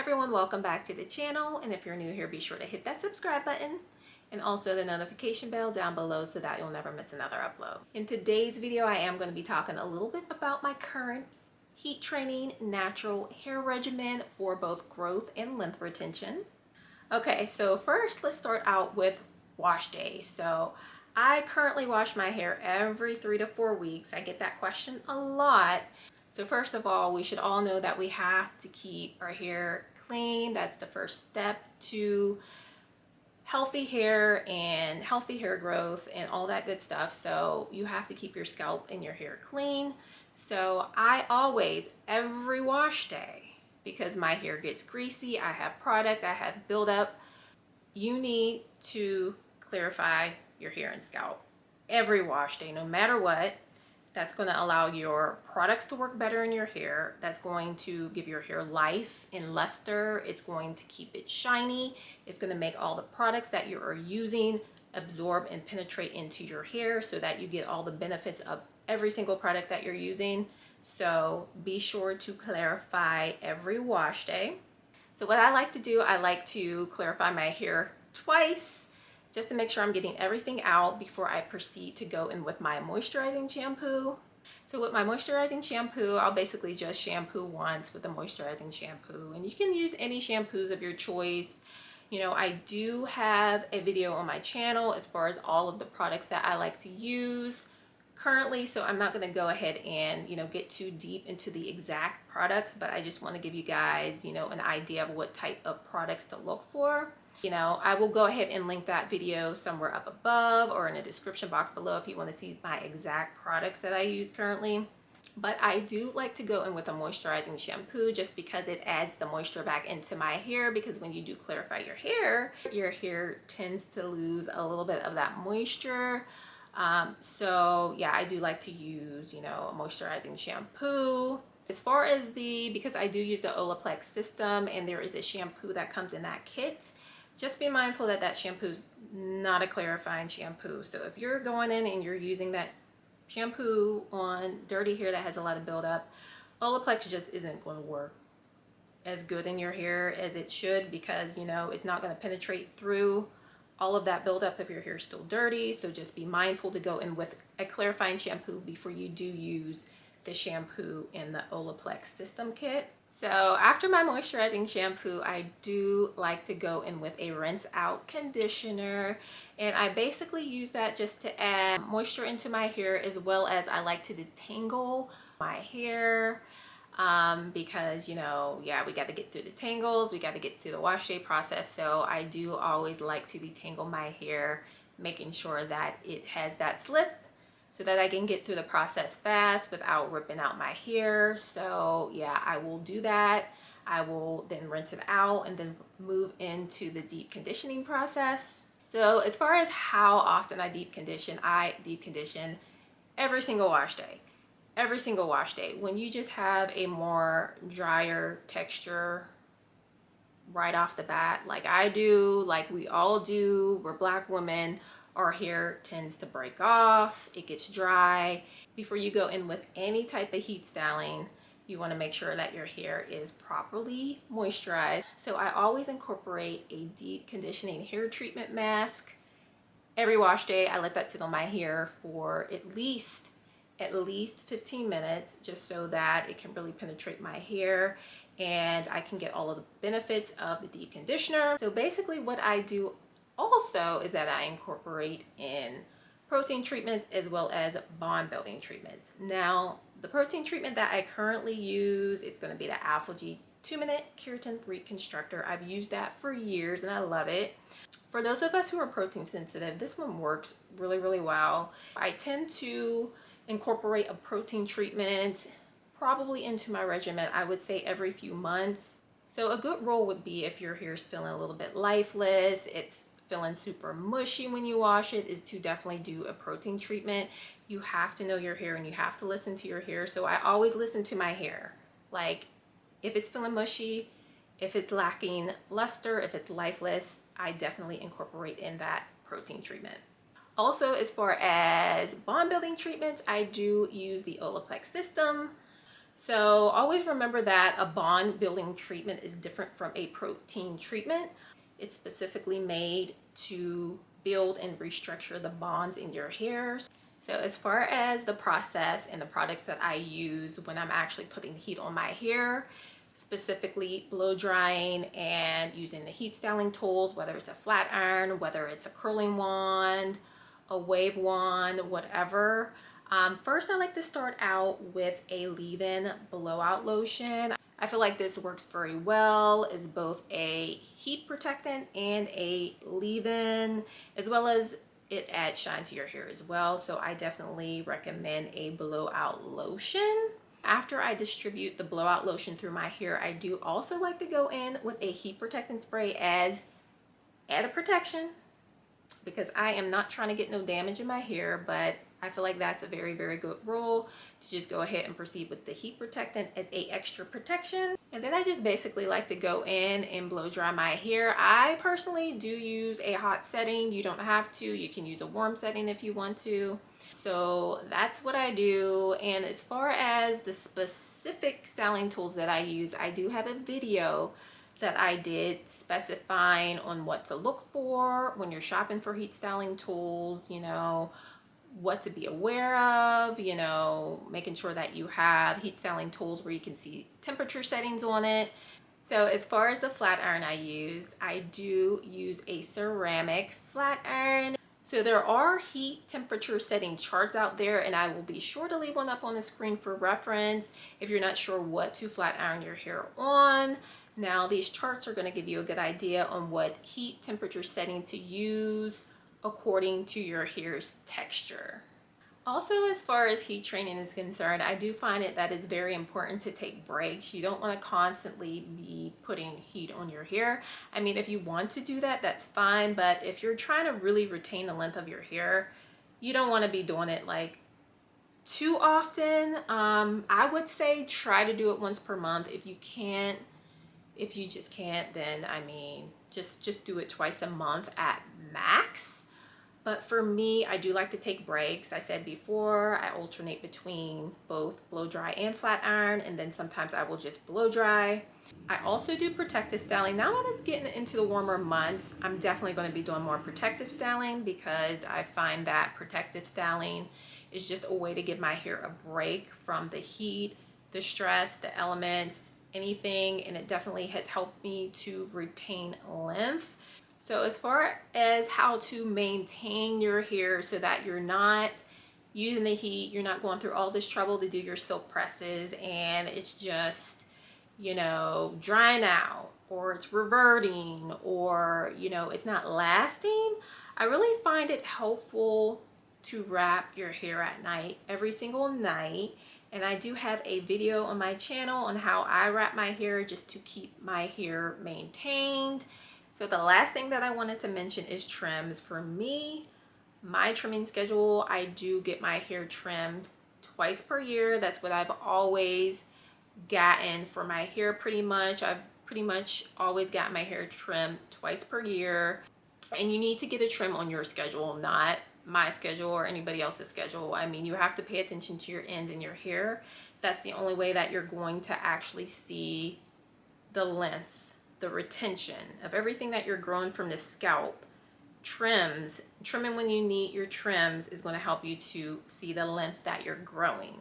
everyone, welcome back to the channel, and if you're new here, be sure to hit that subscribe button and also the notification bell down below so that you'll never miss another upload. In today's video, I am going to be talking a little bit about my current heat training natural hair regimen for both growth and length retention. Okay, so first let's start out with wash days. So I currently wash my hair every 3 to 4 weeks. I get that question a lot. So first of all, we should all know that we have to keep our hair clean. That's the first step to healthy hair and healthy hair growth and all that good stuff. So you have to keep your scalp and your hair clean. So I always, every wash day, because my hair gets greasy, I have product, I have buildup, you need to clarify your hair and scalp every wash day, no matter what. That's going to allow your products to work better in your hair. That's going to give your hair life and luster. It's going to keep it shiny. It's going to make all the products that you are using absorb and penetrate into your hair so that you get all the benefits of every single product that you're using. So be sure to clarify every wash day. So what I like to do, I like to clarify my hair twice, just to make sure I'm getting everything out before I proceed to go in with my moisturizing shampoo. So with my moisturizing shampoo, I'll basically just shampoo once with the moisturizing shampoo, and you can use any shampoos of your choice. You know, I do have a video on my channel as far as all of the products that I like to use currently, so I'm not going to go ahead and, you know, get too deep into the exact products, but I just want to give you guys, you know, an idea of what type of products to look for. You know, I will go ahead and link that video somewhere up above or in the description box below if you want to see my exact products that I use currently. But I do like to go in with a moisturizing shampoo just because it adds the moisture back into my hair, because when you do clarify your hair tends to lose a little bit of that moisture. So yeah, I do like to use, you know, a moisturizing shampoo. As far as because I do use the Olaplex system and there is a shampoo that comes in that kit, just be mindful that that shampoo is not a clarifying shampoo. So if you're going in and you're using that shampoo on dirty hair that has a lot of buildup, Olaplex just isn't going to work as good in your hair as it should, because, you know, it's not going to penetrate through all of that buildup if your hair is still dirty. So just be mindful to go in with a clarifying shampoo before you do use the shampoo in the Olaplex system kit. So after my moisturizing shampoo, I do like to go in with a rinse out conditioner, and I basically use that just to add moisture into my hair, as well as I like to detangle my hair, because, you know, yeah, we got to get through the tangles, we got to get through the wash day process. So I do always like to detangle my hair, making sure that it has that slip, so that I can get through the process fast without ripping out my hair. So yeah, I will do that. I will then rinse it out and then move into the deep conditioning process. So as far as how often I deep condition every single wash day. Every single wash day. When you just have a more drier texture right off the bat, like I do, like we all do, we're Black women, our hair tends to break off, it gets dry. Before you go in with any type of heat styling, you want to make sure that your hair is properly moisturized. So I always incorporate a deep conditioning hair treatment mask. Every wash day, I let that sit on my hair for at least 15 minutes, just so that it can really penetrate my hair and I can get all of the benefits of the deep conditioner. So basically what I do also is that I incorporate in protein treatments as well as bond building treatments. Now, the protein treatment that I currently use is going to be the AlphaG 2-minute keratin reconstructor. I've used that for years and I love it. For those of us who are protein sensitive, this one works really, really well. I tend to incorporate a protein treatment probably into my regimen, I would say every few months. So a good rule would be, if your hair is feeling a little bit lifeless, it's feeling super mushy when you wash it, is to definitely do a protein treatment. You have to know your hair and you have to listen to your hair. So I always listen to my hair. Like, if it's feeling mushy, if it's lacking luster, if it's lifeless, I definitely incorporate in that protein treatment. Also, as far as bond building treatments, I do use the Olaplex system. So always remember that a bond building treatment is different from a protein treatment. It's specifically made to build and restructure the bonds in your hairs. So as far as the process and the products that I use when I'm actually putting heat on my hair, specifically blow drying and using the heat styling tools, whether it's a flat iron, whether it's a curling wand, a wave wand, whatever. First, I like to start out with a leave-in blowout lotion. I feel like this works very well as both a heat protectant and a leave-in, as well as it adds shine to your hair as well. So I definitely recommend a blowout lotion. After I distribute the blowout lotion through my hair, I do also like to go in with a heat protectant spray as added protection, because I am not trying to get no damage in my hair, but I feel like that's a very, very good rule to just go ahead and proceed with the heat protectant as a extra protection. And then I just basically like to go in and blow dry my hair. I personally do use a hot setting. You don't have to. You can use a warm setting if you want to. So that's what I do. And as far as the specific styling tools that I use, I do have a video that I did specifying on what to look for when you're shopping for heat styling tools, you know, what to be aware of, you know, making sure that you have heat styling tools where you can see temperature settings on it. So as far as the flat iron I do use a ceramic flat iron. So there are heat temperature setting charts out there, and I will be sure to leave one up on the screen for reference if you're not sure what to flat iron your hair on. Now these charts are going to give you a good idea on what heat temperature setting to use according to your hair's texture. Also, as far as heat training is concerned, I do find it that it's very important to take breaks. You don't want to constantly be putting heat on your hair. I mean, if you want to do that, that's fine. But if you're trying to really retain the length of your hair, you don't want to be doing it like too often. I would say try to do it once per month. If you can't, if you just can't, then I mean, just do it twice a month at max. But for me, I do like to take breaks. I said before, I alternate between both blow dry and flat iron, and then sometimes I will just blow dry. I also do protective styling. Now that it's getting into the warmer months, I'm definitely going to be doing more protective styling, because I find that protective styling is just a way to give my hair a break from the heat, the stress, the elements, anything, and it definitely has helped me to retain length. So as far as how to maintain your hair so that you're not using the heat, you're not going through all this trouble to do your silk presses and it's just, you know, drying out, or it's reverting, or, you know, it's not lasting, I really find it helpful to wrap your hair at night, every single night. And I do have a video on my channel on how I wrap my hair just to keep my hair maintained. So the last thing that I wanted to mention is trims. For me, my trimming schedule, I do get my hair trimmed twice per year. That's what I've always gotten for my hair pretty much. I've pretty much always got my hair trimmed twice per year. And you need to get a trim on your schedule, not my schedule or anybody else's schedule. I mean, you have to pay attention to your ends in your hair. That's the only way that you're going to actually see the length, the retention of everything that you're growing from the scalp. Trimming when you need your trims is going to help you to see the length that you're growing.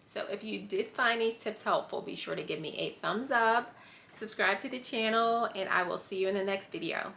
So if you did find these tips helpful, be sure to give me a thumbs up, subscribe to the channel, and I will see you in the next video.